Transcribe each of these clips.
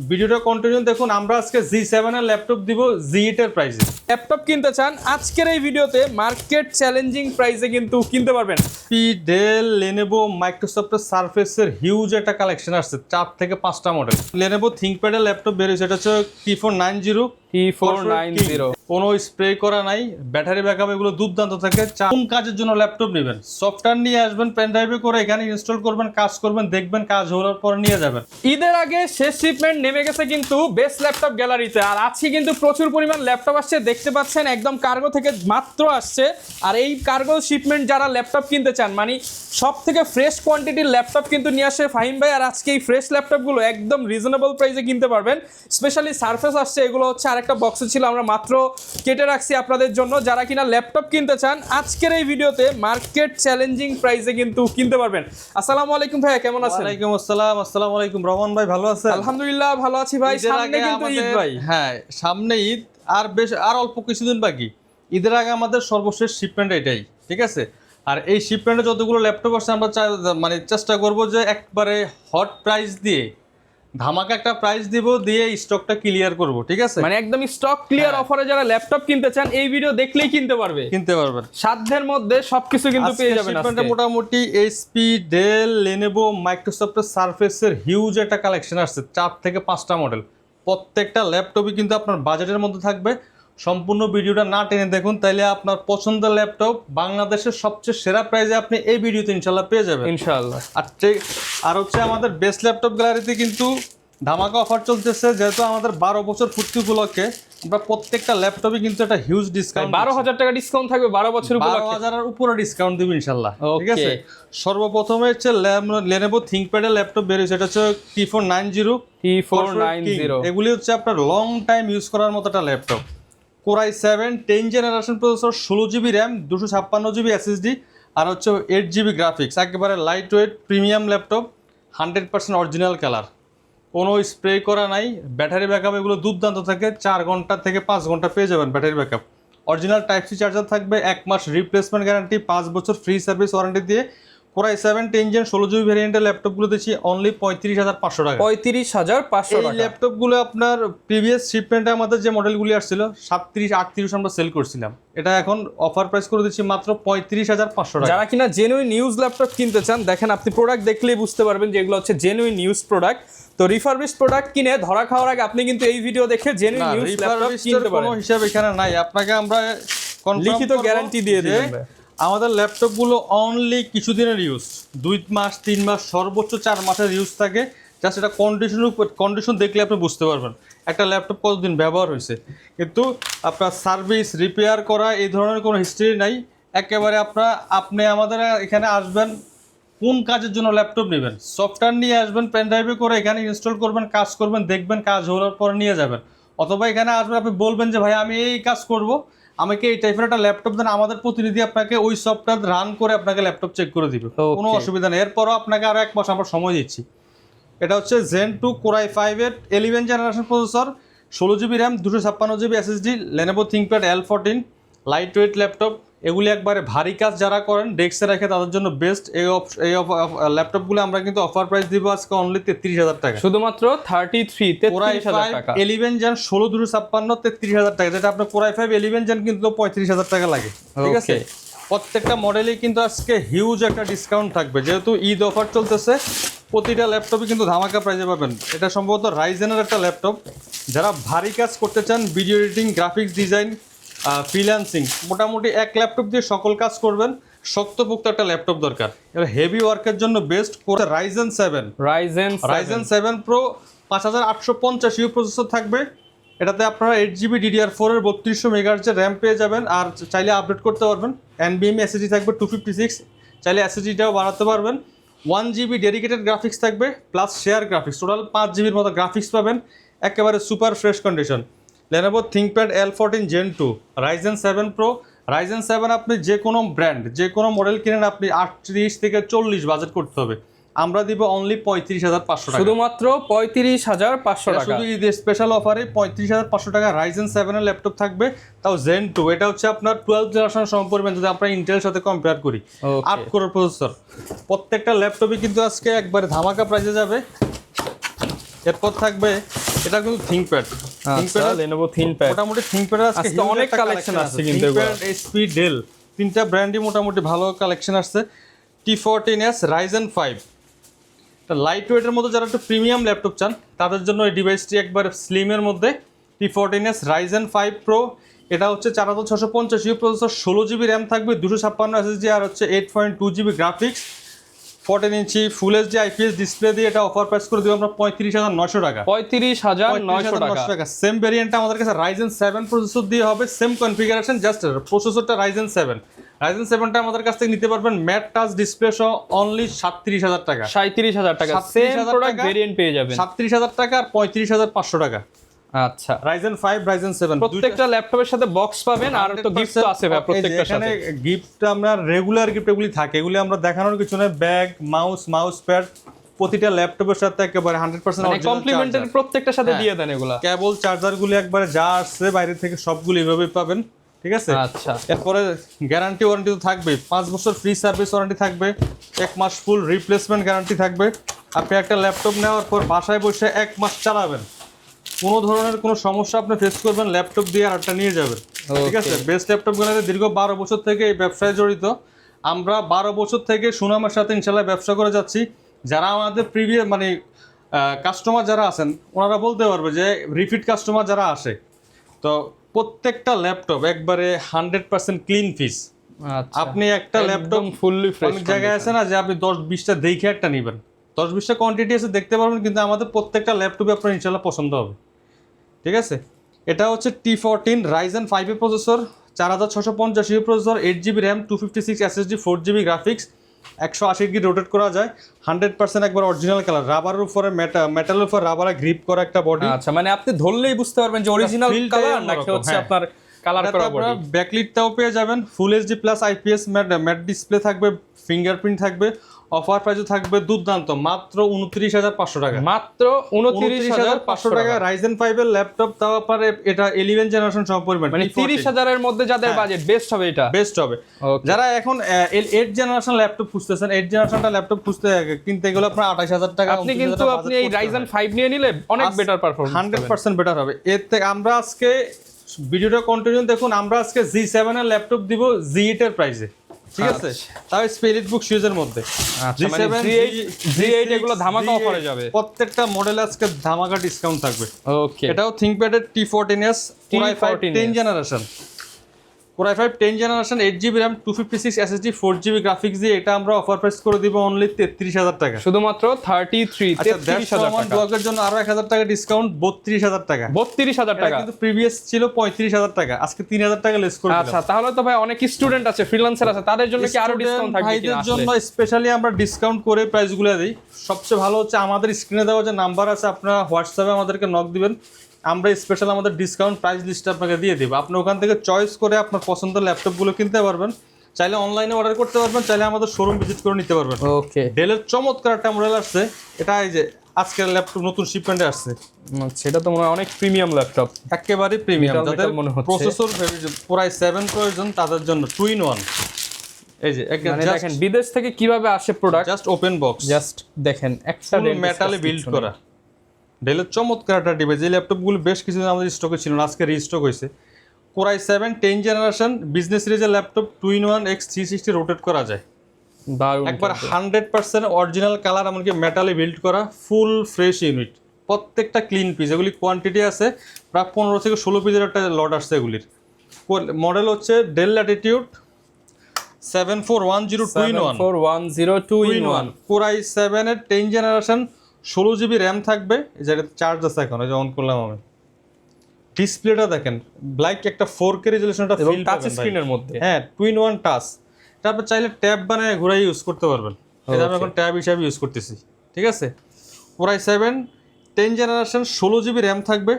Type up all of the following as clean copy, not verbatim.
ভিডিওটা কন্টিনিউ দেখুন। আমরা আজকে G7 এর ল্যাপটপ দিব G8 এর প্রাইসে। ল্যাপটপ কিনতে চান আজকের এই ভিডিওতে মার্কেট চ্যালেঞ্জিং প্রাইসে কিন্তু কিনতে পারবেন। ডেল, লেনোভো, মাইক্রোসফটের সারফেসের হিউজ একটা কালেকশন আসছে, 4 থেকে 5টা মডেল। লেনোভো থিংকপ্যাডের ল্যাপটপ বেরিয়েছে, এটা হচ্ছে T490 T490 কোনো স্প্রে করা নাই, ব্যাটারি ব্যাকআপ এগুলো দুর্দান্ত থাকে। কোন কাজের জন্য ল্যাপটপ নেবেন, সফটওয়্যার নিয়ে আসবেন, পেন ড্রাইভে করে এখানে ইনস্টল করবেন, কাজ করবেন, দেখবেন কাজ হওয়ার পর নিয়ে যাবেন। ঈদের আগে শেষ শিপমেন্ট নেমে গেছে কিন্তু বেস্ট ল্যাপটপ গ্যালারিতে, আর আজকে কিন্তু প্রচুর পরিমাণ ল্যাপটপ আসছে, দেখতে পাচ্ছেন একদম কার্গো থেকে মাত্র আসছে। আর এই কার্গো শিপমেন্ট যারা ল্যাপটপ কিনতে চান, মানে সব থেকে ফ্রেশ কোয়ান্টিটির ল্যাপটপ কিন্তু নিয়ে আসে ফাহিম ভাই। আর আজকে এই ফ্রেশ ল্যাপটপগুলো একদম রিজনেবল প্রাইসে কিনতে পারবেন। স্পেশালি সারফেস আসছে, এগুলো হচ্ছে আরেকটা বক্সে ছিল, আমরা মাত্র কেটে রাখছি আপনাদের জন্য। যারা কিনা ল্যাপটপ কিনতে চান আজকের এই ভিডিওতে মার্কেট চ্যালেঞ্জিং প্রাইসে কিন্তু কিনতে পারবেন। আসসালামু আলাইকুম ভাই, কেমন আছেন? ওয়ালাইকুম আসসালাম। আসসালামু আলাইকুম রহমান ভাই, ভালো আছেন? আলহামদুলিল্লাহ ভালো আছি ভাই। সামনে কিন্তু ঈদ ভাই। হ্যাঁ, সামনে ঈদ, আর অল্প কিছুদিন বাকি। ঈদের আগে আমাদের সর্বশেষ শিপমেন্ট এটাই, ঠিক আছে? আর এই শিপমেন্টে যতগুলো ল্যাপটপ আসছে আমরা মানে চেষ্টা করব যে একবারে হট প্রাইস দিয়ে ধামাকা একটা প্রাইস দিব, দিয়ে স্টকটা ক্লিয়ার করব, ঠিক আছে? মানে একদম স্টক ক্লিয়ার অফারে যারা ল্যাপটপ কিনতে চান এই ভিডিও দেখলেই কিনতে পারবেন। সাধ্যের মধ্যে সবকিছু কিন্তু পেয়ে যাবেন আজকে। মোটামুটি এইচপি, ডেল, লেনোভো, মাইক্রোসফটের সারফেসের হিউজ একটা কালেকশন আসছে, 4 থেকে 5টা মডেল। প্রত্যেকটা ল্যাপটপই কিন্তু আপনার বাজেটের মধ্যে থাকবে। সম্পূর্ণ ভিডিওটা না টেনে দেখুন, তাইলে আপনার পছন্দের ল্যাপটপ বাংলাদেশের সবচেয়ে সেরা প্রাইসে আপনি এই ভিডিওতে ইনশাল্লাহ পেয়ে যাবেন ইনশাআল্লাহ। আর হচ্ছে আমাদের বেস্ট ল্যাপটপ গ্যালারিতে কিন্তু ধামাকা অফার চলতেছে, যেহেতু আমাদের 12 বছর পূর্তি উপলক্ষে আমরা প্রত্যেকটা ল্যাপটপে কিন্তু একটা হিউজ ডিসকাউন্ট, 12,000 টাকা ডিসকাউন্ট থাকবে 12 বছর উপলক্ষে। 12,000 এর উপরে ডিসকাউন্ট দিব ইনশাআল্লাহ, ঠিক আছে? সর্বপ্রথমে হচ্ছে লেনোভো থিংকপ্যাডের ল্যাপটপ বেরিয়েছে, এটা হচ্ছে T490। এগুলি হচ্ছে আপনার লং টাইম ইউজ করার মতো একটা laptop. Core i7 10 generation processor, 16GB RAM, 256GB SSD, আর হচ্ছে 8GB গ্রাফিক্স। একেবারে light weight premium laptop, 100% original colour, কোনো স্প্রে করা নাই, ব্যাটারি ব্যাকআপ এগুলো দুর্দান্ত থাকে, 4 ঘন্টা থেকে 5 ঘন্টা পেয়ে যাবেন battery backup. Original type C charger থাকবে, 1 মাস রিপ্লেসমেন্ট গ্যারান্টি, 5 বছর ফ্রি সার্ভিস ওয়ারেন্টি দিয়ে। Core i7 10 জেন 16GB ভ্যারিয়েন্টের ল্যাপটপগুলো দিচ্ছি অনলি 35,500 টাকা। 35,500 টাকা। এই ল্যাপটপগুলো আপনার প্রিভিয়াস শিপমেন্টে আমাদের যে মডেলগুলি আসছিল 37-38 আমরা সেল করছিলাম, এটা এখন অফার প্রাইস করে দিচ্ছি মাত্র 35,500 টাকা। যারা কিনা জেনুইন ইউজ ল্যাপটপ কিনতে চান, দেখেন আপনি প্রোডাক্ট দেখলেই বুঝতে পারবেন যে এগুলো হচ্ছে জেনুইন ইউজ প্রোডাক্ট। তো রিফারবিশ প্রোডাক্ট কিনে ধরা খাওয়ার আগে আপনি কিন্তু এই ভিডিও দেখে জেনুইন ইউজ ল্যাপটপ কিনতে পারেন। কোনো হিসাব এখানে নাই, আপনাকে আমরা লিখিত গ্যারান্টি দিয়ে দিই। আমাদের ল্যাপটপগুলো অনলি কিছুদিনের ইউজ, 2 মাস 3 মাস সর্বোচ্চ 4 মাসের ইউজ থাকে। জাস্ট এটা কন্ডিশন দেখলে আপনি বুঝতে পারবেন একটা ল্যাপটপ কতদিন ব্যবহার হয়েছে। কিন্তু আপনার সার্ভিস, রিপেয়ার করা এই ধরনের কোনো হিস্ট্রি নাই। একেবারে আপনি আমাদের এখানে আসবেন, কোন কাজের জন্য ল্যাপটপ নেবেন, সফটওয়্যার নিয়ে আসবেন, পেন ড্রাইভে করে এখানে ইনস্টল করবেন, কাজ করবেন, দেখবেন কাজ হওয়ার পর নিয়ে যাবেন। অথবা এখানে আসবেন, আপনি বলবেন যে ভাই আমি এই কাজ করব, আমাকে এই টাইপের একটা ল্যাপটপ দেন, আমাদের প্রতিনিধি আপনাকে ওই সফটওয়্যার রান করে আপনাকে ল্যাপটপ চেক করে দিবে, কোনো অসুবিধা নেই। এরপরও আপনাকে আরও 1 মাস আমরা সময় দিচ্ছি। এটা হচ্ছে Zen 2 Core i5 এর 11 generation processor, 16GB RAM, 256GB SSD, Lenovo ThinkPad L14, light weight laptop. এগুলি একবারে ভারী কাজ যারা করেন ডেস্কে রেখে তাদের জন্য বেস্ট। এই ল্যাপটপগুলো আমরা কিন্তু অফার প্রাইস দিব আজকে অনলি 33,000 টাকা, শুধুমাত্র 33,000 টাকা। 11 জেন 16/256 33,000 টাকা, যেটা আপনার Core i5 11 জেন কিন্তু 35,000 টাকা লাগে, ঠিক আছে? প্রত্যেকটা মডেলেই কিন্তু আজকে হিউজ একটা ডিসকাউন্ট থাকবে, যেহেতু ঈদ অফার চলতেছে। প্রতিটা ল্যাপটপই কিন্তু ধামাকা প্রাইসে পাবেন। এটা সম্ভবত রাইজেনের একটা ল্যাপটপ, যারা ভারী কাজ করতে চান, video editing, graphics design, freelancing, মোটামুটি এক ল্যাপটপ দিয়ে সকল কাজ করবেন। শক্তপোক্ত একটা ল্যাপটপ দরকার, এটা হেভি ওয়ার্কের জন্য বেস্ট। Ryzen 7 Pro 5850 প্রসেসর থাকবে। এটাতে আপনারা 8GB DDR4 এর 3200 MHz র্যাম পেয়ে যাবেন, আর চাইলে আপডেট করতে পারবেন। NVMe SSD থাকবে 256, চাইলে SSDটাও বাড়াতে পারবেন। 1GB ডেডিকেটেড গ্রাফিক্স থাকবে প্লাস শেয়ার গ্রাফিক্স, টোটাল 5GBর মতো গ্রাফিক্স পাবেন, একেবারে super fresh condition. Lenovo ThinkPad L14 Gen 2, Ryzen 7 Pro, Ryzen 7 আপনি যে কোনো ব্র্যান্ড, যে কোনো মডেল কিনেন আপনি 38 থেকে 40 বাজেট করতে হবে। আমরা দিব অনলি 35,500 টাকা, শুধুমাত্র 35,500 টাকা। শুধু ঈদের স্পেশাল অফারে 35,500 টাকা Ryzen 7 এর ল্যাপটপ থাকবে, তাও Zen 2। এটা হচ্ছে আপনার 12 জেনারেশন সমপরিমাণ, যদি আমরা ইন্টেলের সাথে কম্পেয়ার করি। 8 কোর প্রসেসর। প্রত্যেকটা ল্যাপটপই কিন্তু আজকে একবারে ধামাকা প্রাইসে যাবে। এরপর থাকবে এটা কিন্তু থিংকপ্যাড। আচ্ছা Lenovo ThinkPad মোটামুটি থিংকপ্যাড আজকে আজকে অনেক কালেকশন আসছে কিন্তু এগুলো। থিংকপ্যাড, এইচপি, ডেল তিনটা ব্র্যান্ডই মোটামুটি ভালো কালেকশন আসছে। T14s Ryzen 5, এটা লাইট ওয়েটের মধ্যে যারা একটু প্রিমিয়াম ল্যাপটপ চান তাদের জন্য এই ডিভাইসটি একবার স্লিমের মধ্যে। T14s Ryzen 5 Pro, এটা হচ্ছে 4650 ইউ প্রসেসর, 16GB র্যাম থাকবে, 256 এসএসডি, আর হচ্ছে 8.2GB graphics, 14 inch full HD IPS display দিয়ে এটা অফার প্রাইস করে দিব আমরা 35,900 টাকা। 35,900 টাকা। সেম ভেরিয়েন্টটা আমাদের কাছে Ryzen 7 প্রসেসর দিয়ে হবে, সেম কনফিগারেশন, জাস্ট প্রসেসরটা Ryzen 7। Ryzen 7টা আমাদের কাছ থেকে নিতে পারবেন ম্যাট টাচ ডিসপ্লে সহ অনলি 37,000 টাকা। 37,000 টাকা সেম প্রোডাক্ট ভেরিয়েন্ট পেয়ে যাবেন 37,000 টাকা আর 35,500 টাকা। আচ্ছা Ryzen 5 Ryzen 7 প্রত্যেকটা ল্যাপটপের সাথে বক্স পাবেন আর তো গিফট তো আছে ভাই প্রত্যেকটার সাথে। এখানে গিফট আমরা রেগুলার গিফট এগুলি থাকে, এগুলি আমরা দেখানোর কিছু না। ব্যাগ, মাউস প্যাড প্রতিটা ল্যাপটপের সাথে একেবারে 100% মানে কমপ্লিমেন্টারি প্রত্যেকটার সাথে দিয়ে দেন এগুলা। কেবল চার্জারগুলি একবারে যা আসছে বাইরে থেকে সবগুলো এইভাবেই পাবেন, ঠিক আছে? আচ্ছা এরপরে গ্যারান্টি ওয়ারেন্টি তো থাকবে, 5 বছর ফ্রি সার্ভিস ওয়ারেন্টি থাকবে, 1 মাস ফুল রিপ্লেসমেন্ট গ্যারান্টি থাকবে। আপনি একটা ল্যাপটপ নেওয়ার পর বাসায় বসে 1 মাস চালাবেন, কোনো ধরনের কোনো সমস্যা আপনি ফেস করবেন, ল্যাপটপ দিয়ে আরেকটা নিয়ে যাবেন, ঠিক আছে? বেস্ট ল্যাপটপগুলোতে দীর্ঘ 12 বছর থেকে এই ব্যবসায় জড়িত আমরা, 12 বছর থেকে সুনামের সাথে ইনশাল্লাহ ব্যবসা করে যাচ্ছি। যারা আমাদের প্রিভিয়াস মানে কাস্টমার যারা আছেন ওনারা বলতে পারবে যে রিপিট কাস্টমার যারা আসে, তো প্রত্যেকটা ল্যাপটপ একবারে 100% ক্লিন ফিস। আচ্ছা আপনি একটা ল্যাপটপ ফুললি ফ্রেশ, অনেক জায়গায় আছে না যে আপনি 10-20টা দেখে একটা নেবেন, 10-20টা কোয়ান্টিটি আছে দেখতে পারবেন, কিন্তু আমাদের প্রত্যেকটা ল্যাপটপে আপনার ইনশাল্লাহ পছন্দ হবে, ঠিক আছে? এটা হচ্ছে T14 Ryzen 5 এর processor, 4650 you processor, 8GB RAM, 256 SSD, 4GB graphics, 180 degree rotate করা যায়, 100% একবার অরিজিনাল কালার, রাবারের উপরে মেটালের উপর রাবারে গ্রিপ করা একটা বডি। আচ্ছা মানে আপনি ধরলেই বুঝতে পারবেন যে অরিজিনাল কালার নাকি হচ্ছে আপনার কালার করা বডি। ব্যাকলিটটাও পেয়ে যাবেন, full HD plus IPS mat display থাকবে, ফিঙ্গারপ্রিন্ট থাকবে, অফার প্রাইসও থাকবে দুর্দান্ত মাত্র 29,500 টাকা। মাত্র 29,500 টাকা Ryzen 5 এর ল্যাপটপ, তাও আপনার এটা 11 জেনারেশন সমপরিমাণ, মানে 30,000 এর মধ্যে যাদের বাজেট বেস্ট হবে এটা, বেস্ট হবে। যারা এখন 8 জেনারেশন ল্যাপটপ খুঁজতেছেন, 8 জেনারেশনটা ল্যাপটপ কিনতে গেলে আপনার 28,000 টাকা। আপনি কিন্তু আপনি এই Ryzen 5 নিয়ে নিলে অনেক বেটার পারফরম্যান্স 100% বেটার হবে। এর থেকে আমরা আজকে ভিডিওটা কন্টিনিউ দেখুন, আমরা আজকে G7 এর ল্যাপটপ দিব G8 এর প্রাইসে, ঠিক আছে? তাও স্পিরিট বুক সিরিজের মধ্যে। G7 G8 এগুলো ধামাকা অফারে যাবে, প্রত্যেকটা মডেলে আজকে ধামাকা ডিসকাউন্ট থাকবে। ওকে এটাও ThinkPad এর T14s Core i5 10 generation, Core i5 10 generation, 8GB RAM, 256 SSD, 4GB graphics দিয়ে এটা আমরা অফার প্রাইস করে দিব অনলি 33,000 টাকা। শুধুমাত্র 33,000 টাকা। ব্লগের জন্য আরো 1,000 টাকা ডিসকাউন্ট, 32,000 টাকা। 32,000 টাকা কিন্তু প্রিভিয়াস ছিল 35,000 টাকা, আজকে 3,000 টাকা লেস করে দিলাম। আচ্ছা তাহলে তো ভাই অনেক স্টুডেন্ট আছে, ফ্রিল্যান্সার আছে, তাদের জন্য কি আরো ডিসকাউন্ট থাকবে কিনা? ভাইদের জন্য স্পেশালি আমরা ডিসকাউন্ট করে প্রাইসগুলো দিই। সবচেয়ে ভালো হচ্ছে আমাদের স্ক্রিনে দেওয়া যে নাম্বার আছে, আপনারা হোয়াটসঅ্যাপে আমাদেরকে নক দিবেন, আমরা স্পেশাল আমাদের ডিসকাউন্ট প্রাইস লিস্ট আপনাকে দিয়ে দেব। আপনি ওখান থেকে চয়েস করে আপনার পছন্দের ল্যাপটপগুলো কিনতে পারবেন, চাইলে অনলাইনে অর্ডার করতে পারবেন, চাইলে আমাদের শোরুম ভিজিট করে নিতে পারবেন। ওকে ডেলের চমৎকার একটা মডেল আসছে, এটা এই যে আজকের ল্যাপটপ নতুন শিপমেন্টে আসছে। সেটা তো মনে হয় অনেক প্রিমিয়াম ল্যাপটপ, একেবারে প্রিমিয়াম। যাদের মনে হচ্ছে প্রসেসর Core i7 প্রয়োজন তাদের জন্য 2-in-1। এই যে দেখেন বিদেশ থেকে কিভাবে আসে product, just open box, just দেখেন একটা মেটালে বিল্ড করা। ডেলের চমৎকার একটা ডিভাইস। এই ল্যাপটপগুলো বেশ কিছুদিন আমাদের স্টকে ছিল না, আজকে রিস্টক হয়েছে। Core i7 10 জেনারেশন বিজনেস সিরিজের ল্যাপটপ, 2-in-1 X360 রোটেট করা যায়, একবার 100% অরিজিনাল কালার, এমনকি মেটালে বিল্ড করা, ফুল ফ্রেশ ইউনিট, প্রত্যেকটা ক্লিন পিস। এগুলি কোয়ান্টিটি আছে প্রায় 15 থেকে 16 পিসের একটা লট আসছে এগুলির। মডেল হচ্ছে del Latitude 7410 2-in-1 Core i7 এর 10 জেনারেশন, 16GB র্যাম থাকবে। যেটা চার্জ আছে এখন, এই যে অন করলাম আমি, ডিসপ্লেটা দেখেন ব্ল্যাক একটা 4K রেজোলিউশনটা ফিল টাচ স্ক্রিনের মধ্যে। হ্যাঁ 2-in-1 টাচ, তারপর চাইলে ট্যাব বানিয়ে ঘুরাই ইউজ করতে পারবেন। এটা আমি এখন ট্যাব হিসাবে ইউজ করতেছি, ঠিক আছে? Core i7 10 generation, 16GB RAM থাকবে,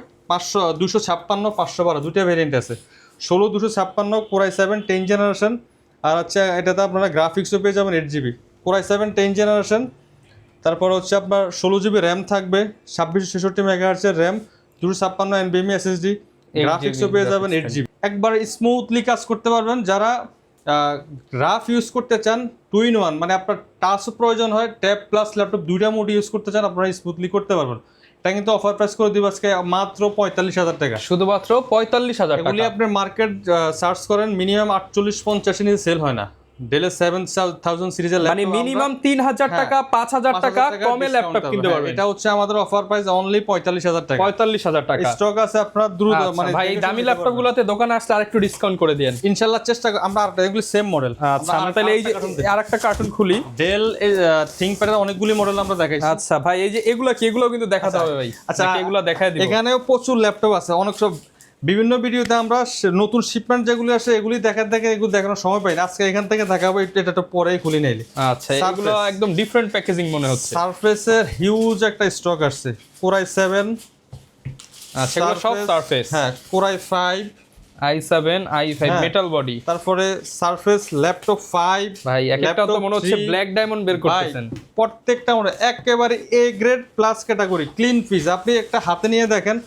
256 512 দুইটা ভেরিয়েন্ট আছে, 16 256 Core i7 10 জেনারেশন। আর হচ্ছে এটাতে আপনারা গ্রাফিক্সও পেয়ে যাবেন 8GB। Core i7 10 জেনারেশন, তারপর হচ্ছে আপনার 16GB র্যাম থাকবে, 2666 MHz এর র্যাম, 256 NVMe SSD, গ্রাফিক্সও পেয়ে যাবেন 8GB। একবার স্মুথলি কাজ করতে পারবেন। যারা রাফ ইউজ করতে চান, 2-in-1 মানে আপনার টাচও প্রয়োজন হয়, ট্যাব প্লাস ল্যাপটপ দুইটা মোড ইউজ করতে চান, আপনারা স্মুথলি করতে পারবেন। এটা কিন্তু অফার প্রাইস করে দিব আজকে মাত্র 45,000 টাকা। শুধুমাত্র 45,000 এগুলি টাকা। আপনি মার্কেট সার্চ করেন মিনিমাম 48-50 নিচে সেল হয় না। ডেলের 7000 সিরিজের মানে মিনিমাম 3,000 টাকা 5,000 টাকা কমে ল্যাপটপ কিনতে পারবেন। এটা হচ্ছে আমাদের অফার প্রাইস অনলি 45,000 টাকা। 45,000 টাকা স্টক আছে আপনার দ্রুত মানে ভাই এই দামি ল্যাপটপ গুলোতে দোকানে আসলে আরেকটু ডিসকাউন্ট করে দেন ইনশাআল্লাহ। চেষ্টা আমরা এগুলি সেম মডেল। আচ্ছা আমরা তাহলে এই যে আরেকটা কার্টুন খুলি। ডেল থিংকপ্যাডের অনেকগুলি মডেল আমরা দেখাইছি। আচ্ছা ভাই এই যে এগুলো কি, এগুলো কিন্তু দেখাতে হবে ভাই। আচ্ছা এগুলো দেখায় দিব। এখানেও প্রচুর ল্যাপটপ আছে, অনেক সব বিভিন্ন ভিডিওতে আমরা নতুন শিপমেন্ট যেগুলি আসে এগুলি এগুলো দেখানোর সময় পাই না। আজকে এখান থেকে দেখাবো, এটা তো পরেই খুলি নাইলে। আচ্ছা এগুলো একদম ডিফারেন্ট প্যাকেজিং মনে হচ্ছে। সারফেসের হিউজ একটা স্টক আসছে, Core i7। আচ্ছা এগুলো সব সারফেস। হ্যাঁ, Core i5, i7 i5 metal body. তারপরে সারফেস ল্যাপটপ 5 ভাই একটা তো মনে হচ্ছে ব্ল্যাক ডায়মন্ড বের করতেছেন। প্রত্যেকটা মনে একেবারে A grade plus category clean piece. আপনি একটা হাতে নিয়ে দেখেন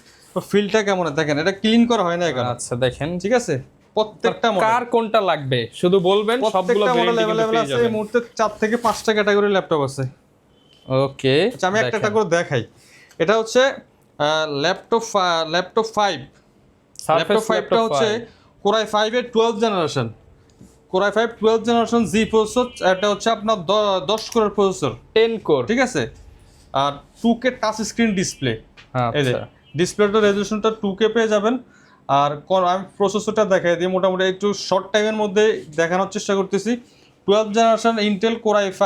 ফিলটা কেমন, দেখেন এটা ক্লিন করা হয় না এখন। আচ্ছা দেখেন, ঠিক আছে, প্রত্যেকটা মডেল কার কোনটা লাগবে শুধু বলবেন, সবগুলো মডেল ভেরিয়েন্ট अवेलेबल পেয়ে আছে। যাবেন। এই মুহূর্তে 4 থেকে 5টা ক্যাটাগরি ল্যাপটপ আছে। ওকে আচ্ছা আমি একটা করে দেখাই। এটা হচ্ছে ল্যাপটপ 5। ল্যাপটপ 5টা হচ্ছে Core i5 এর 12th generation. Core i5 12th generation G processor. এটা হচ্ছে আপনার 10 কোরের প্রসেসর, 10 কোর। ঠিক আছে। আর 2K টাচ স্ক্রিন ডিসপ্লে। এই যে আচ্ছা ডিসপ্লেটার রেজোলিউশনটা 2K পেয়ে যাবেন। আর আমি প্রসেসরটা দেখাই দিই, মোটামুটি একটু শর্ট টাইমের মধ্যে দেখানোর চেষ্টা করতেছি। 12th generation Intel Core i5।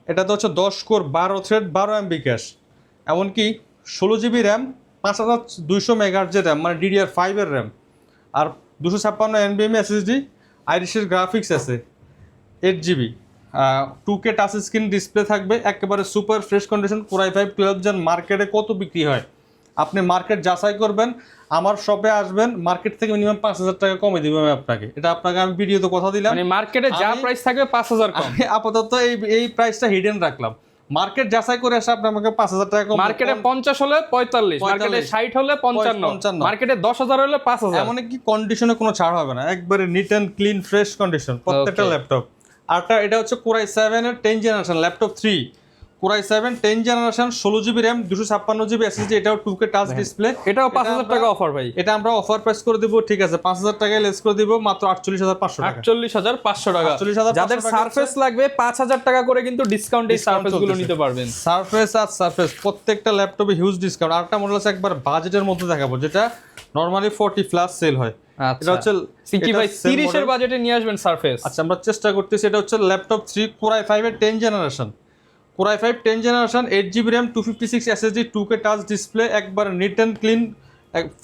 এটাতে হচ্ছে 10 কোর 12 থ্রেড 12 MB ক্যাশ, এমনকি 16 GB র্যাম 5200 মেগাহার্টজ র্যাম মানে DDR5 এর র্যাম, আর 256 NVMe SSD, আইরিশের গ্রাফিক্স আছে 8 GB, 2K touch screen display থাকবে, একেবারে super fresh condition. Core i5 12 gen মার্কেটে কত বিক্রি হয় আপনি মার্কেট যাচাই করবেন, আমার শপে আসবেন, মার্কেট থেকে মিনিমাম 5,000 টাকা কমে দিব আমি আপনাকে। এটা আপনাকে আমি ভিডিওতে কথা দিলাম। মানে মার্কেটে যা প্রাইস থাকবে 5,000 কম। আমি আপাতত এই প্রাইসটা হিডেন রাখলাম, মার্কেট যাচাই করে আসে আপনি আমাকে 5,000 টাকা কম। মার্কেটে 50 হলে 45, মার্কেটে 60 হলে 55, মার্কেটে 10,000 হলে 5,000। এমন কি কন্ডিশনে কোনো ছাড় হবে না, একবারে neat and clean fresh condition প্রত্যেকটা ল্যাপটপ। আরটা এটা হচ্ছে Core i7 এর 10 generation laptop 3। Core i7 10 generation 16 GB RAM 256 GB SSD, এটাও 2K টাচ ডিসপ্লে। এটাও 5,000 টাকা অফার ভাই। এটা আমরা অফার প্রাইস করে দেব, ঠিক আছে 5,000 টাকায় লেস করে দিব মাত্র 48,500 টাকা। 48,500 টাকা। 48,500 যাদের সারফেস লাগবে 5,000 টাকা করে কিন্তু ডিসকাউন্ট এই সারফেস গুলো নিতে পারবেন। সারফেস প্রত্যেকটা ল্যাপটপে হিউজ ডিসকাউন্ট। আরেকটা মডেল আছে একবার বাজেটের মধ্যে দেখাবো, যেটা নরমালি 40 প্লাস সেল হয়। এটা হচ্ছে সিকি ভাই 30 এর বাজেটে নিয়ে আসবেন সারফেস। আচ্ছা আমরা চেষ্টা করতেছি। এটা হচ্ছে ল্যাপটপ 3 Core i5 এর 10 generation. Core i5 10 generation 8 GB RAM 256 SSD 2K touch display, একবার neat and clean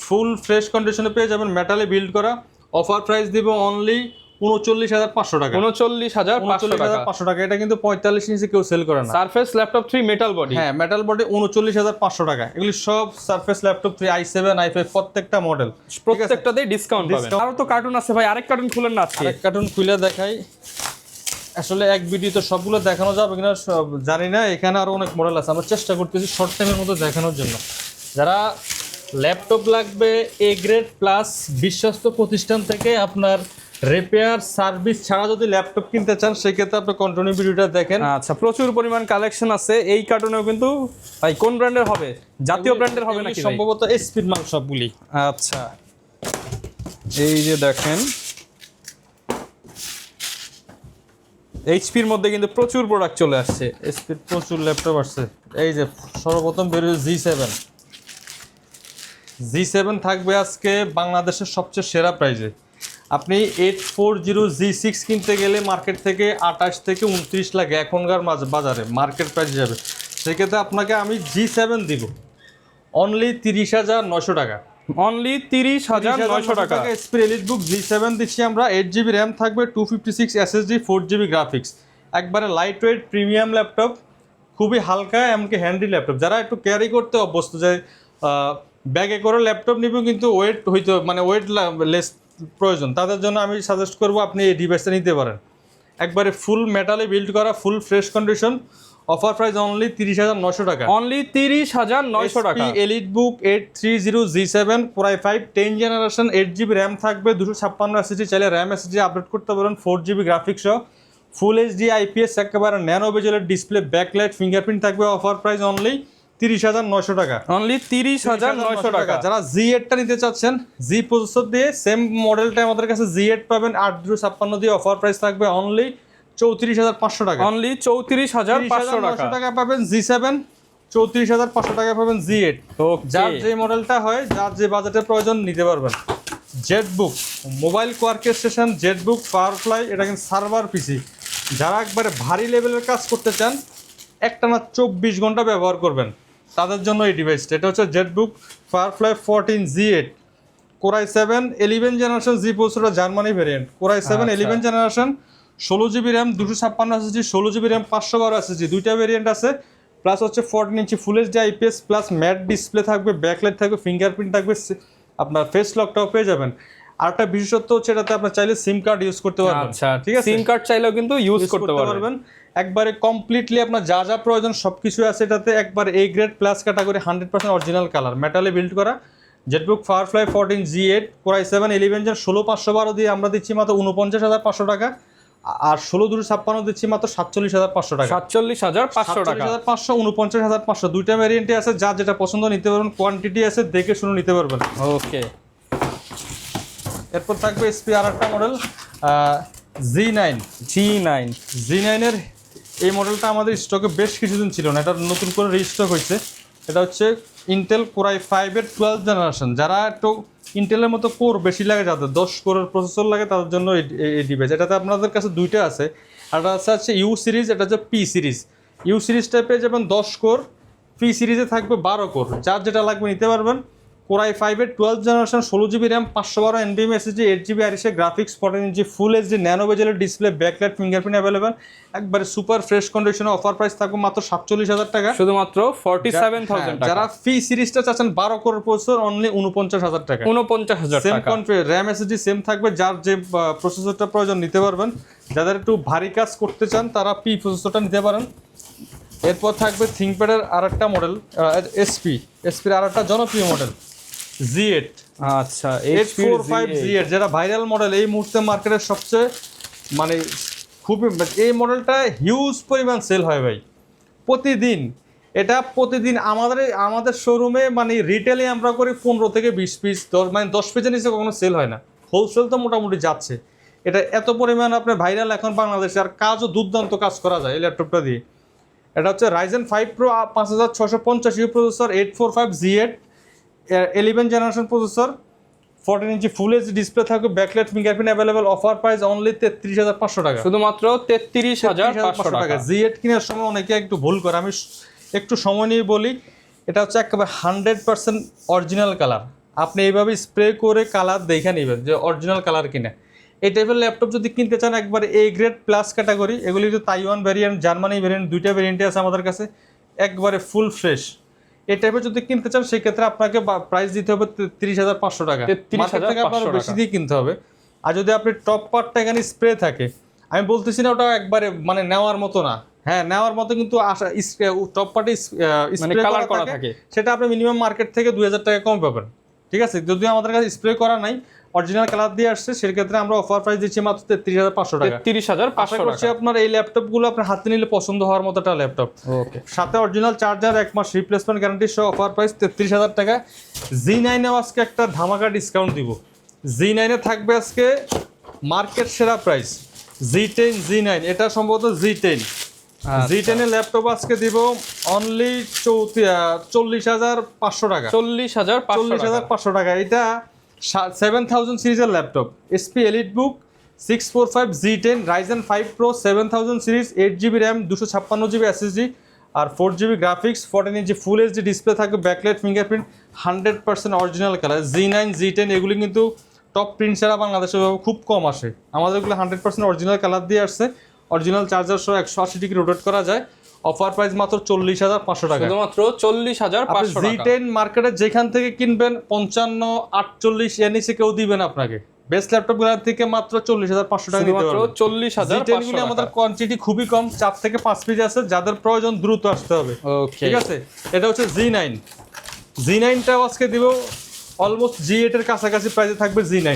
full fresh কন্ডিশনে পেয়ে যাবেন, মেটালে বিল্ড করা। অফার প্রাইস দিব অনলি 39,500 টাকা। 39,500 টাকা। এটা কিন্তু 45 ইঞ্চি কেউ সেল করে না। Surface laptop 3 metal body. হ্যাঁ মেটাল বডি 39,500 টাকা। এগুলি সব সারফেস ল্যাপটপ 3 i7 i5 প্রত্যেকটা মডেল, প্রত্যেকটাতেই ডিসকাউন্ট পাবেন। আরো তো কার্টুন আছে ভাই, আরেক কার্টুন খুলেন না আজকে। আরেক কার্টুন খুলে দেখাই। আসলে এক ভিডিওতে সবগুলো দেখানো যাবে কিনা জানি না, এখানে আরো অনেক মডেল আছে, আমরা চেষ্টা করতেছি শর্ট টাইমের মধ্যে দেখানোর জন্য। যারা ল্যাপটপ লাগবে এ গ্রেড প্লাস বিশ্বস্ত প্রতিষ্ঠান থেকে আপনার রিপেয়ার সার্ভিস ছাড়া যদি ল্যাপটপ কিনতে চান সেক্ষেত্রে আপনি কন্টিনিউ ভিডিওটা দেখেন। আচ্ছা প্রচুর পরিমাণ কালেকশন আছে এই কার্টুনেও কিন্তু। ভাই কোন ব্র্যান্ডের হবে? জাতীয় ব্র্যান্ডের হবে নাকি? সম্ভবত এসপির মাল সবগুলি। আচ্ছা এই যে দেখেন এইচপির মধ্যে কিন্তু প্রচুর প্রোডাক্ট চলে আসছে, এসপির প্রচুর ল্যাপটপ আসছে। এই যে সর্বপ্রথম বেরিয়ে G7 থাকবে আজকে বাংলাদেশের সবচেয়ে সেরা প্রাইজে। আপনি 840G6 কিনতে গেলে মার্কেট থেকে 28 থেকে 29 লাখ এখনকার বাজারে মার্কেট প্রাইস যাবে, সেক্ষেত্রে আপনাকে আমি G7 দিব অনলি 30,900 টাকা। অনলি 30,900 টাকা। এসপি এলিটবুক G7 দিচ্ছি আমরা। 8 GB র্যাম থাকবে, 256 SSD, 4 GB গ্রাফিক্স, একবারে লাইট ওয়েট প্রিমিয়াম ল্যাপটপ, খুবই হালকা এমনকি হ্যান্ডি ল্যাপটপ। যারা একটু ক্যারি করতে অভ্যস্ত, যে ব্যাগে করে ল্যাপটপ নিব কিন্তু ওয়েট হইতে মানে ওয়েট লেস প্রয়োজন, তাদের জন্য আমি সাজেস্ট করব আপনি এই ডিভাইসটা নিতে পারেন। একবারে ফুল মেটালে বিল্ড করা, full fresh condition, offer price only 30,900 টাকা। অনলি 30,900 টাকা। EliteBook 830G7 Core i5 10 generation 8 GB RAM থাকবে, 256 SSD, চাইলে র্যাম SSD আপডেট করতে পারেন, 4 GB গ্রাফিক্স সহ, ফুল HD IPS একেবারে ন্যানো বেজেলের ডিসপ্লে, ব্যাকলাইট, ফিঙ্গারপ্রিন্ট থাকবে। অফার প্রাইস অনলি 30,900 টাকা। অনলি 30,900 টাকা। যারা Z8টা নিতে চাচ্ছেন, জি প্রসেসর দিয়ে সেম মডেলটা আমাদের কাছে Z8 পাবেন 8/256 দিয়ে অফার প্রাইস থাকবে অনলি 34,500 টাকা। অনলি 34,500 টাকা। টাকা পাবেন G7, 34,500 টাকা পাবেন Z8। যার যে মডেলটা হয়, যার যে বাজেটের প্রয়োজন নিতে পারবেন। জেটবুক মোবাইল কোয়ার্কের স্টেশন, জেটবুক ফায়ারফ্লাই, এটা কিন্তু সার্ভার পিসি। যারা একবারে ভারী লেভেলের কাজ করতে চান, একটানা 24 ঘন্টা ব্যবহার করবেন, তাদের জন্য এই ডিভাইসটা। এটা হচ্ছে ZBook Firefly 14 Z8 Core i7 11 generation G processor, Germany variant. Core i7 11 generation, 16GB RAM, 256 SSD, 16GB RAM, 512 SSD, দুইটা ভেরিয়েন্ট আছে। প্লাস হচ্ছে 14 inch full HD IPS plus matte display থাকবে, ব্যাকলাইট থাকবে, ফিঙ্গারপ্রিন্ট থাকবে, আপনার ফেস লকটাও পেয়ে যাবেন। আর একটা বিশেষত্ব হচ্ছে এটাতে আপনি চাইলে সিম কার্ড ইউজ করতে পারবেন। আচ্ছা, ঠিক আছে, সিম কার্ড চাইলেও কিন্তু ইউজ করতে পারবেন। একবারে কমপ্লিটলি আপনার যা যা প্রয়োজন সবকিছু আছে এটাতে। একবার A grade plus category, 100% original colour, মেটালে বিল্ড করা ZBook Firefly 14 Z8 Core i7 11 Gen 16,512 দিয়ে আমরা দিচ্ছি মাত্র 49,500 টাকা। আর 16/256 দিচ্ছি মাত্র 47,500 টাকা। 47,500 টাকা। 47,500, 49,500, দুইটা ভেরিয়েন্টে আছে। যা যেটা পছন্দ নিতে পারবেন, কোয়ান্টিটি আছে, দেখে শুনে নিতে পারবেন। ওকে, এরপর থাকবে SP আর একটা মডেল Z9 এর এই মডেলটা আমাদের স্টকে বেশ কিছুদিন ছিল না, এটা নতুন করে রিস্টক হয়েছে। এটা হচ্ছে ইন্টেল Core i5 এর 12 জেনারেশন। যারা একটু ইন্টেলের মতো কোর বেশি লাগে, যাদের 10 কোরের প্রসেসর লাগে, তাদের জন্য এই ডিভাইস। এটাতে আপনাদের কাছে দুইটা আছে, একটা আছে ইউ সিরিজ, এটা হচ্ছে পি সিরিজ। ইউ সিরিজটা পেয়ে যাবেন 10 কোর, পি সিরিজে থাকবে 12 কোর। যার যেটা লাগবে নিতে পারবেন। Core i5 এর 12 generation, 16GB RAM, 512 NVMe SSD, 8GB RSA graphics, 14 inch full HD nano বেজেলের ডিসপ্লে, ব্যাকলাইট, ফিঙ্গারপ্রিন্ট অ্যাভেলেবেল। একবারে সুপার ফ্রেশ কন্ডিশনে। অফার প্রাইস থাকবে মাত্র 47,000 টাকা, শুধুমাত্র 47,000 টাকা। যারা ফি সিরিজটা চাচ্ছেন 12 কোর প্রসেসর, অনলি 49,000 টাকা। 49,000 সেম টাকা। RAM SSD সেম থাকবে, যার যে প্রসেসরটা প্রয়োজন নিতে পারবেন। যাদের একটু ভারী কাজ করতে চান, তারা পি প্রসেসরটা নিতে পারেন। এরপর থাকবে থিংকপ্যাডের আরেকটা মডেল, এসপির আরেকটা জনপ্রিয় মডেল Z8। আচ্ছা, 845 Z8 যেটা ভাইরাল মডেল এই মুহূর্তে মার্কেটের সবচেয়ে, মানে খুবই, এই মডেলটা হিউজ পরিমাণ সেল হয় ভাই প্রতিদিন। এটা প্রতিদিন আমাদের শোরুমে, মানে রিটেলে আমরা করি 15 থেকে 20 পিস, 10 পিসের নিচে কখনো সেল হয় না। হোলসেল তো মোটামুটি যাচ্ছে। এটা এত পরিমাণ আপনার ভাইরাল এখন বাংলাদেশে, আর কাজও দুর্দান্ত কাজ করা যায় এই ল্যাপটপটা দিয়ে। এটা হচ্ছে Ryzen 5 Pro 5650 processor, 845 Z8 11 generation processor, 14 inch full HD display থাকবে, backlight, fingerprint available. Offer price only 33,500 টাকা, শুধুমাত্র 33,500 টাকা। Z8 কেনার সময় অনেকে একটু ভুল করে, আমি একটু সময় নিয়ে বলি। এটা হচ্ছে একেবারে 100% অরিজিনাল কালার। আপনি এইভাবে স্প্রে করে কালার দেখে নেবেন যে অরিজিনাল কালার কিনা। এই টাইপের ল্যাপটপ যদি কিনতে চান, একবারে A গ্রেড প্লাস ক্যাটাগরি, এগুলি তো তাইওয়ান ভ্যারিয়েন্ট, জার্মানি ভ্যারিয়েন্ট, দুইটা ভ্যারিয়েন্টে আছে আমাদের কাছে, একবারে ফুল ফ্রেশ। এই টাইপের যদি কিনতে চান, সেক্ষেত্রে আপনাকে প্রাইস দিতে হবে 33,500 টাকা। মার্কেট থেকে আপনার বেশি দিয়ে কিনতে হবে। আর যদি আপনি টপ পার্টটা এখানে স্প্রে থাকে, আমি বলতেছি না ওটা একবারে মানে নেওয়ার মতো না, হ্যাঁ নেওয়ার মতো, কিন্তু টপ পার্টে স্প্রে করা থাকে, সেটা আপনি মিনিমাম মার্কেট থেকে 2,000 টাকা কম পাবেন। ঠিক আছে, যদিও আমাদের কাছে স্প্রে করা নাই, অরিজিনাল কালার দিয়ে আসছে, সেক্ষেত্রে আমরা অফার প্রাইস দিচ্ছি মাত্র 33,500 টাকা। 33,500 টাকা। আপনার এই ল্যাপটপগুলো আপনার হাতে নিলে পছন্দ হওয়ার মতো একটা ল্যাপটপ। ওকে, সাথে অরিজিনাল চার্জার, 1 মাস রিপ্লেসমেন্ট গ্যারান্টি সহ অফার প্রাইস 33,000 টাকা। Z9-এও আজকে একটা ধামাকা ডিসকাউন্ট দিব। Z9-এ থাকবে আজকে মার্কেট সেরা প্রাইস, Z10 Z9, এটা সম্ভবত Z10। Z10 এর ল্যাপটপ আজকে দিব অনলি 40,500 টাকা। 40,500 টাকা। এটা 7000 সিরিজের laptop, SP EliteBook 645 Z10 Ryzen 5 Pro 7000 series, 8GB RAM, 256GB SSD, আর 4GB graphics, 14 inch full HD display থাকবে, backlight, fingerprint, 100% original colour. Z9 Z10 এগুলি কিন্তু টপ প্রিন্ট ছাড়া বাংলাদেশে খুব কম আসে, আমাদের এগুলো 100% অরিজিনাল কালার দিয়ে আসছে। অরিজিনাল চার্জার সহ 180 ডিগ্রি রোটেট করা যায়। অফার প্রাইস মাত্র 40,500 টাকা, শুধুমাত্র 40,500 টাকা। Z10 মার্কেটে যেখান থেকে কিনবেন 55, 48 এর নিচে কেউ দিবেন আপনাকে। বেস্ট ল্যাপটপগুলোর থেকে মাত্র 40,500 টাকা দিতে পারবেন। 40,500 টাকা। আমাদের কোয়ান্টিটি খুবই কম, 4 থেকে 5 পিস আছে, যাদের প্রয়োজন দ্রুত আসতে হবে। ঠিক আছে, এটা হচ্ছে Z9। Z9টাও আজকে দিব অলমোস্ট Z8 এর কাছাকাছি প্রাইসে থাকবে Z9।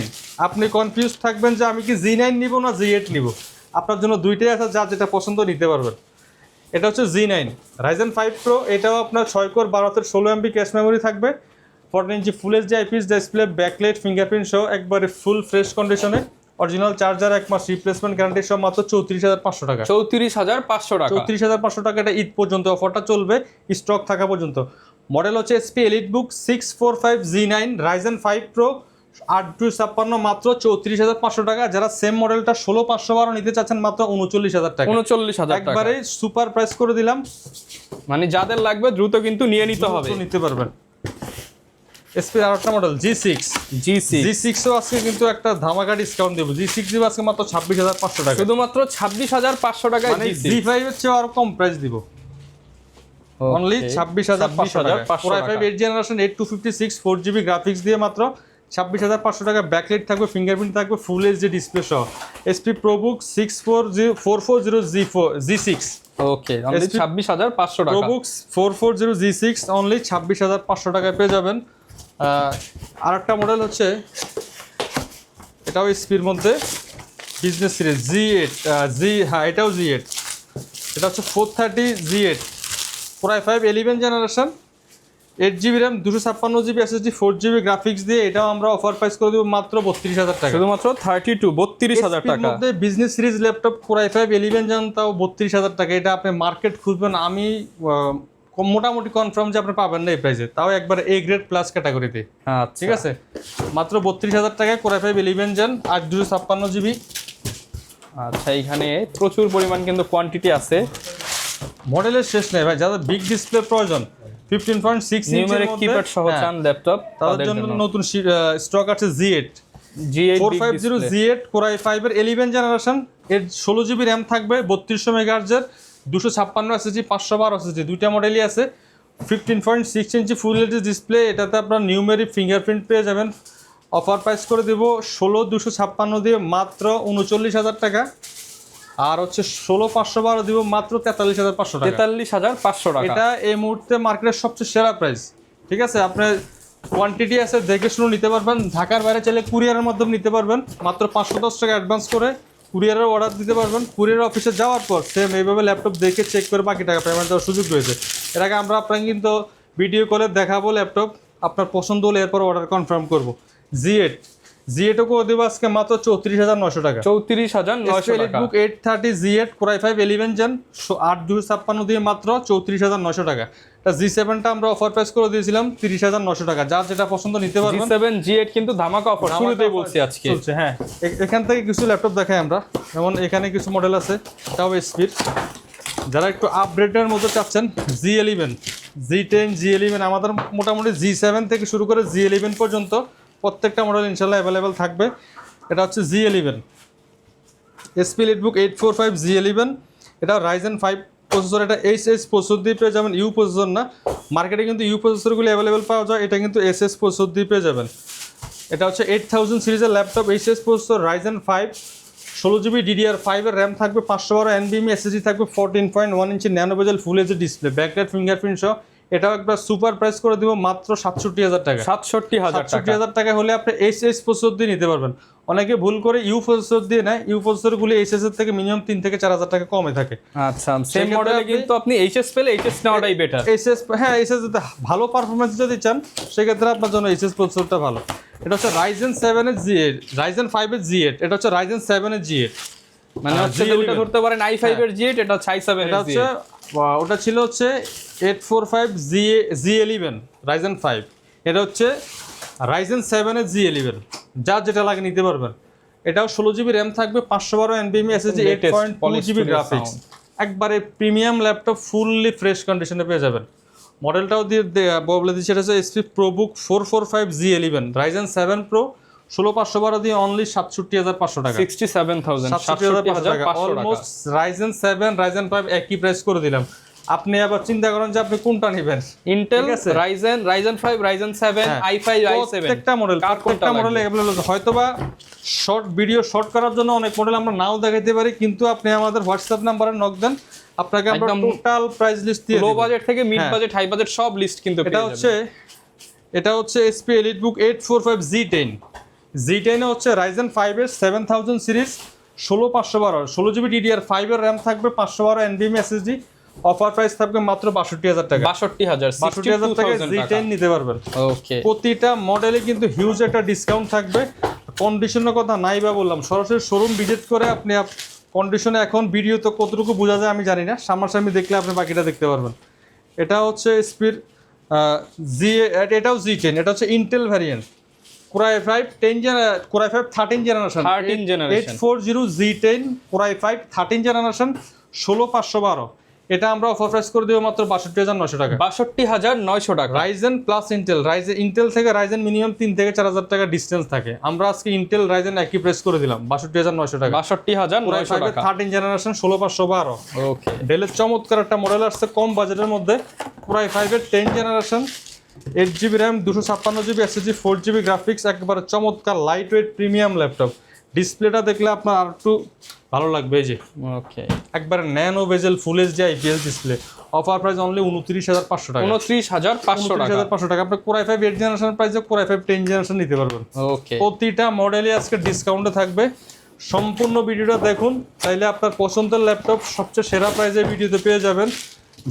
আপনি কনফিউজ থাকবেন যে আমি কি Z9 নিব না Z8 নিব, আপনার জন্য দুইটাই আছে, যার যেটা পছন্দ নিতে পারবেন। এটা হচ্ছে Z9 Ryzen 5 Pro, এটাও আপনার 6 কোর 12/16 MB ক্যাশ মেমোরি থাকবে, 14 inch full HD IPS display, backlight, fingerprint সহ একবারে ফুল ফ্রেশ কন্ডিশনে, অরিজিনাল চার্জার, 1 মাস রিপ্লেসমেন্ট গ্যারান্টি সহ মাত্র 34,500 টাকা। 34,500 টাকা। 34,500 টাকা, এটা ঈদ পর্যন্ত অফারটা চলবে, স্টক থাকা পর্যন্ত। মডেল হচ্ছে HP EliteBook 645 Z9 Ryzen 5 Pro 8/256 মাত্র 34,500 টাকা। যারা সেম মডেলটা 16,512 নিতে চাচ্ছেন মাত্র 39,000 টাকা। 39,000 টাকা একবারে সুপার প্রাইস করে দিলাম, মানে যাদের লাগবে দ্রুত কিন্তু নিয়ে নিতে হবে, নিতে পারবেন। SP আর একটা মডেল G6 ও আজকে কিন্তু একটা ধামাকা ডিসকাউন্ট দেব। G6 দিব আজকে মাত্র 26,500 টাকা, শুধুমাত্র 26,500 টাকায় মানে G5 এর চেয়ে আরো কম প্রাইস দিব, অনলি 26,500 টাকা। Core i5 8 generation 8256 4GB graphics দিয়ে মাত্র 26,500 টাকা। ব্যাকলাইট থাকবে, ফিঙ্গারপ্রিন্ট থাকবে, ফুল এইচডি ডিসপ্লে সহ। SP ProBook 440G6 ওকে, অনলি 26,500 টাকা। ProBook 440G6 অনলি 26,500 টাকায় পেয়ে যাবেন। আরেকটা মডেল হচ্ছে, এটাও এসপির মধ্যে বিজনেস সিরিজ Z8 এটাও Z8, এটা হচ্ছে 430Z8 Core i5 11 generation 8GB RAM 256GB SSD 4GB graphics দিয়ে, এটাও আমরা অফার প্রাইস করে দেব মাত্র 32,000 টাকা, শুধুমাত্র 32,000 টাকা মধ্যে business series laptop Core i5 11 জান, তাও 32,000 টাকা। এটা আপনি মার্কেট খুঁজবেন, আমি মোটামুটি কনফার্ম যে আপনি পাবেন না এই প্রাইসে, তাও একবার A গ্রেড প্লাস ক্যাটাগরিতে। ঠিক আছে, মাত্র 32,000 টাকায় Core i5 11 জান 8/256GB। আচ্ছা, এখানে প্রচুর পরিমাণ কিন্তু কোয়ান্টিটি আছে, মডেলের শেষ নেই ভাই। যাদের বিগ ডিসপ্লে প্রয়োজন 15.6 নিউমেরিক কিপ্যাড সহ চান ল্যাপটপ, তাদের জন্য নতুন স্টক আছে Z8 450Z8 Core i5 এর 11 জেনারেশন, এর 16GB RAM থাকবে, 3200 MHz এর 256 SSD 512 SSD, দুইটা মডেলই আছে। 15.6 ইঞ্চি ফুল এইচডি ডিসপ্লে, এটাতে আপনার নিউমেরিক ফিঙ্গারপ্রিন্ট পেয়ে যাবেন। অফার প্রাইস করে দেব 16,256 দিয়ে মাত্র 39,000 টাকা, আর হচ্ছে 16,512 দিব মাত্র 43,500 টাকা। 43,500 টাকা, এটা এই মুহূর্তে মার্কেটের সবচেয়ে সেরা প্রাইস। ঠিক আছে, আপনার কোয়ান্টিটি আছে, দেখে শুনে নিতে পারবেন। ঢাকার বাইরে চাইলে কুরিয়ারের মাধ্যমে নিতে পারবেন, মাত্র 510 টাকা অ্যাডভান্স করে কুরিয়ারের অর্ডার দিতে পারবেন। কুরিয়ার অফিসে যাওয়ার পর সেম এইভাবে ল্যাপটপ দেখে চেক করে বাকি টাকা পেমেন্ট দেওয়ার সুযোগ রয়েছে। এর আগে আমরা আপনাকে কিন্তু ভিডিও কলে দেখাবো ল্যাপটপ, আপনার পছন্দ হলে এরপর অর্ডার কনফার্ম করবো। Z8 করে দেবো আজকে মাত্র 34,900 টাকা। 34,900 টাকা। EliteBook 830Z8 Core i5 11 Gen 8/256 দিয়ে মাত্র 34,900 টাকা। এটা G7টা আমরা অফার প্রাইস করে দিয়েছিলাম 30,900 টাকা। যার যেটা পছন্দ নিতে পারবেন। G7 G8 কিন্তু ধামাকা অফার শুরুতেই বলছি আজকে চলছে। হ্যাঁ, এখান থেকে কিছু ল্যাপটপ দেখাই আমরা, যেমন এখানে কিছু মডেল আছে, তাও স্পিড। যারা একটু আপগ্রেডের মধ্যে চাচ্ছেন, G11 G10 G11, আমাদের মোটামুটি G7 থেকে শুরু করে G11 পর্যন্ত প্রত্যেকটা মডেল ইনশাল্লাহ অ্যাভেলেবেল থাকবে। এটা হচ্ছে G11 SP EliteBook 845 G11, এটা Ryzen 5 প্রসেসর, এটা SS প্রসেসর দিয়ে পেয়ে যাবেন, ইউ প্রসেসর না। মার্কেটে কিন্তু ইউ প্রসেসরগুলো অ্যাভেলেবেল পাওয়া যায়, এটা কিন্তু SS প্রসেসর দিয়ে পেয়ে যাবেন। এটা হচ্ছে 8000 সিরিজের laptop, SS processor, Ryzen 5 16GB DDR5 এর র্যাম থাকবে, 512 NVMe SSD থাকবে, 14.1 ইঞ্চি ন্যানো বেজেল full HD display, backlight, fingerprint সহ। এটাও একবার সুপার প্রাইস করে দিব মাত্র 67,000 টাকা। 67,000 টাকা হলে আপনি SS প্রসেসর দিয়ে নিতে পারবেন। অনেকে ভুল করে ইউ প্রসেসর দিয়ে নেয়, ইউ প্রসেসরগুলো SS এর থেকে মিনিমাম 3 থেকে 4,000 টাকা কমে থাকে। আচ্ছা, সেম মডেলে কিন্তু আপনি HS পেলে HS নেওয়াটাই বেটার। SS, হ্যাঁ, SS যদি ভালো পারফরম্যান্স যদি চান সেক্ষেত্রে আপনার জন্য SS প্রসেসরটা ভালো। এটা হচ্ছে Ryzen 7 এর G8, Ryzen 5 এর G8, এটা হচ্ছে Ryzen 7 এর G8, মানে হচ্ছে দুটো ধরতে পারেন i5 এর G8, এটা হচ্ছে i7 এর এটা হচ্ছে ওটা ছিল হচ্ছে 845 G11 Ryzen 5, এটা হচ্ছে Ryzen 7 এর G11, যার যেটা লাগে নিতে পারবেন। এটাও 16GB RAM থাকবে, 512 NVMe SSD, 8.2GB গ্রাফিক্স, একবারে প্রিমিয়াম ল্যাপটপ, ফুললি ফ্রেশ কন্ডিশনে পেয়ে যাবেন। মডেলটাও দিয়ে বলে দিচ্ছি, এটা হচ্ছে SP ProBook 445 G11 Ryzen 7 Pro 16,512 দিয়ে অনলি 67,500 টাকা। 67,500 টাকা, অলমোস্ট Ryzen 7 Ryzen 5 একই প্রাইস করে দিলাম। আপনি আবার চিন্তা করেন যে আপনি কোনটা নেবেন, Intel, Ryzen 5, Ryzen 7, i5, i7, প্রত্যেকটা মডেল अवेलेबल আছে। হয়তোবা শর্ট ভিডিও শর্ট করার জন্য অনেক মডেল আমরা নাও দেখাইতে পারি, কিন্তু আপনি আমাদের হোয়াটসঅ্যাপ নাম্বারে নক দেন, আপনাকে আমরা টোটাল প্রাইস লিস্ট দিয়ে লো বাজেট থেকে মিড বাজেট, হাই বাজেট সব লিস্ট কিন্তু পেয়ে যাবেন। এটা হচ্ছে SP EliteBook 845 G10 এ হচ্ছে Ryzen 5 এর 7000 সিরিজ, 16,512 16GB DDR5 এর RAM থাকবে, 512 NVMe SSD, অফার প্রাইস থাকবে মাত্র 62,000 টাকা। 62,000 62,000 টাকা Z10 নিতে পারবেন। ওকে, প্রতিটা মডেলে কিন্তু হিউজ একটা ডিসকাউন্ট থাকবে। কন্ডিশনের কথা নাই বা বললাম, সরাসরি শোরুম ভিজিট করে আপনি কন্ডিশনে এখন ভিডিও তো কতটুকু বোঝা যায় আমি জানি না, সামনাসামনি দেখলে আপনি বাকিটা দেখতে পারবেন। এটা হচ্ছে স্পিড এটাও Z10, এটা হচ্ছে Intel variant, Core i5 Core i5 13 generation 13 generation 840 Z10 Core i5 13 generation 16512। এটা আমরা অফার প্রাইস করে দেব মাত্র 62,900 টাকা। 62,900 টাকা। রাইজেন প্লাস ইন্টেল থেকে রাইজেন মিনিমাম 3 থেকে 4,000 টাকা ডিসটেন্স থাকে, আমরা আজকে ইন্টেল রাইজেন একই প্রাইস করে দিলাম 62,900 টাকা। 62,900 টাকা 13 জেনারেশন 16512। ওকে, ডেলের চমৎকার একটা মডেল আসছে কম বাজেটের মধ্যে, Core i5 এর 10 generation 8GB RAM 256GB SSD 4GB graphics, একবারে চমৎকার লাইট ওয়েট প্রিমিয়াম ল্যাপটপ। ডিসপ্লেটা দেখলে আপনার আর একটু ভালো লাগবে, এই যে ওকে, একবারে ন্যানো বেজেল ফুল HD IPS display. Offer price only 29,500 টাকা। 29,500 টাকা। 29,500 টাকা। আপনি Core i5 8 জেনারেশন প্রাইসে Core i5 10 জেনারেশন নিতে পারবেন। ওকে, প্রতিটা মডেলই আজকে ডিসকাউন্টে থাকবে। সম্পূর্ণ ভিডিওটা দেখুন, তাইলে আপনার পছন্দের ল্যাপটপ সবচেয়ে সেরা প্রাইসে ভিডিওতে পেয়ে যাবেন।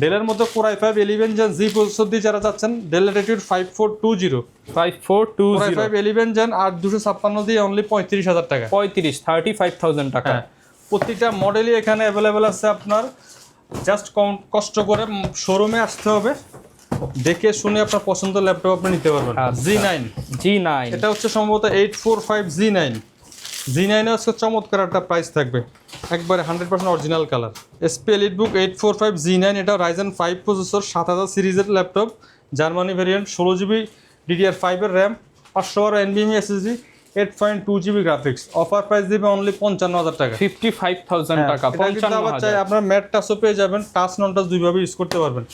ডেলের মতো Core i5 11 Gen G processor দিয়ে যারা চাচ্ছেন, del Latitude 5420 Core i5 11 Gen আর 256 দিয়ে অনলি 35,000 টাকা। 35,000 টাকা। প্রতিটা মডেলই এখানে অ্যাভেলেবেল আছে আপনার। জাস্ট কষ্ট করে শোরুমে আসতে হবে, দেখে শুনে আপনার পছন্দের ল্যাপটপ আপনি নিতে পারবেন। আচ্ছা। G9 এটা হচ্ছে সম্ভবত 845 Z9 এ আজকে চমৎকার একটা প্রাইস থাকবে, একবারে 100% original colour. SP EliteBook 845 Z9, এটা Ryzen 5 প্রসেসর 7000 সিরিজের laptop, Germany variant, 16GB DDR5 এর RAM, 512 NVMe SSD, 8.2GB graphics. Offer price দিবে অনলি 55,000 টাকা। 55,000 টাকা। এটা কিন্তু আবার চাই 55,000। আপনার ম্যাট টাচও পেয়ে যাবেন, টাচ নন টাচ দুইভাবে ইউজ করতে পারবেন।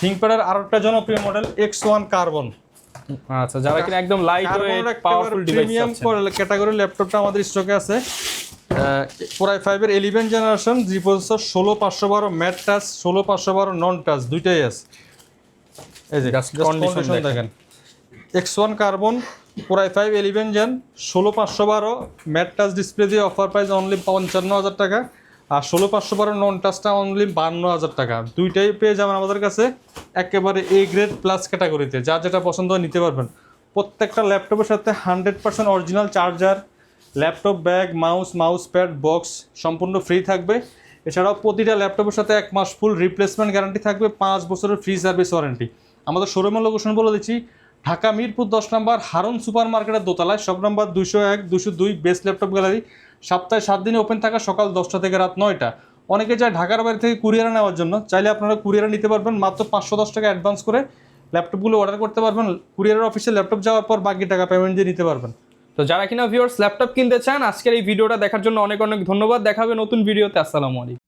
থিংকপ্যাডের আরেকটা জনপ্রিয় মডেল X1 কার্বন। আচ্ছা, যারা কিনা একদম light weight powerful device premium চাচ্ছেন। ক্যাটাগরি ল্যাপটপটা আমাদের স্টকে আছে। Core i5 এর 11 জেনারেশন G processor 16512 matte touch 16512 non touch দুইটাই আছে। এই যে কন্ডিশন দেখেন, X1 carbon Core i5 11 gen 16512 matte touch display দিয়ে অফার প্রাইস অনলি 55,000 টাকা, আর 16512 নন টাচটা অনলি 52,000 টাকা। দুইটাই পেয়ে যাবেন আমাদের কাছে একেবারে A গ্রেড প্লাস ক্যাটাগরিতে, যা যেটা পছন্দ হয় নিতে পারবেন। প্রত্যেকটা ল্যাপটপের সাথে 100% original charger, laptop bag, mouse pad, box সম্পূর্ণ ফ্রি থাকবে। এছাড়াও প্রতিটা ল্যাপটপের সাথে 1 মাস ফুল রিপ্লেসমেন্ট গ্যারান্টি থাকবে, 5 বছরের ফ্রি সার্ভিস ওয়ারেন্টি। আমাদের শোরুমের লোকেশন বলে দিচ্ছি, ঢাকা মিরপুর 10 নম্বর হারুন সুপার মার্কেটের দোতলায়, shop number 201 202, best laptop gallery. সপ্তাহে 7 দিনে ওপেন থাকা, সকাল 10টা থেকে রাত 9টা। অনেকে চায় ঢাকার বাইরে থেকে কুরিয়ারে নেওয়ার জন্য, চাইলে আপনারা কুরিয়ারে নিতে পারবেন। মাত্র 510 টাকা অ্যাডভান্স করে ল্যাপটপগুলো অর্ডার করতে পারবেন, কুরিয়ারের অফিসে ল্যাপটপ যাওয়ার পর বাকি টাকা পেমেন্ট দিয়ে নিতে পারবেন। তো যারা কিনা ভিউয়ার্স ল্যাপটপ কিনতে চান, আজকের এই ভিডিওটা দেখার জন্য অনেক অনেক ধন্যবাদ। দেখাবে নতুন ভিডিওতে। আসসালামু আলাইকুম।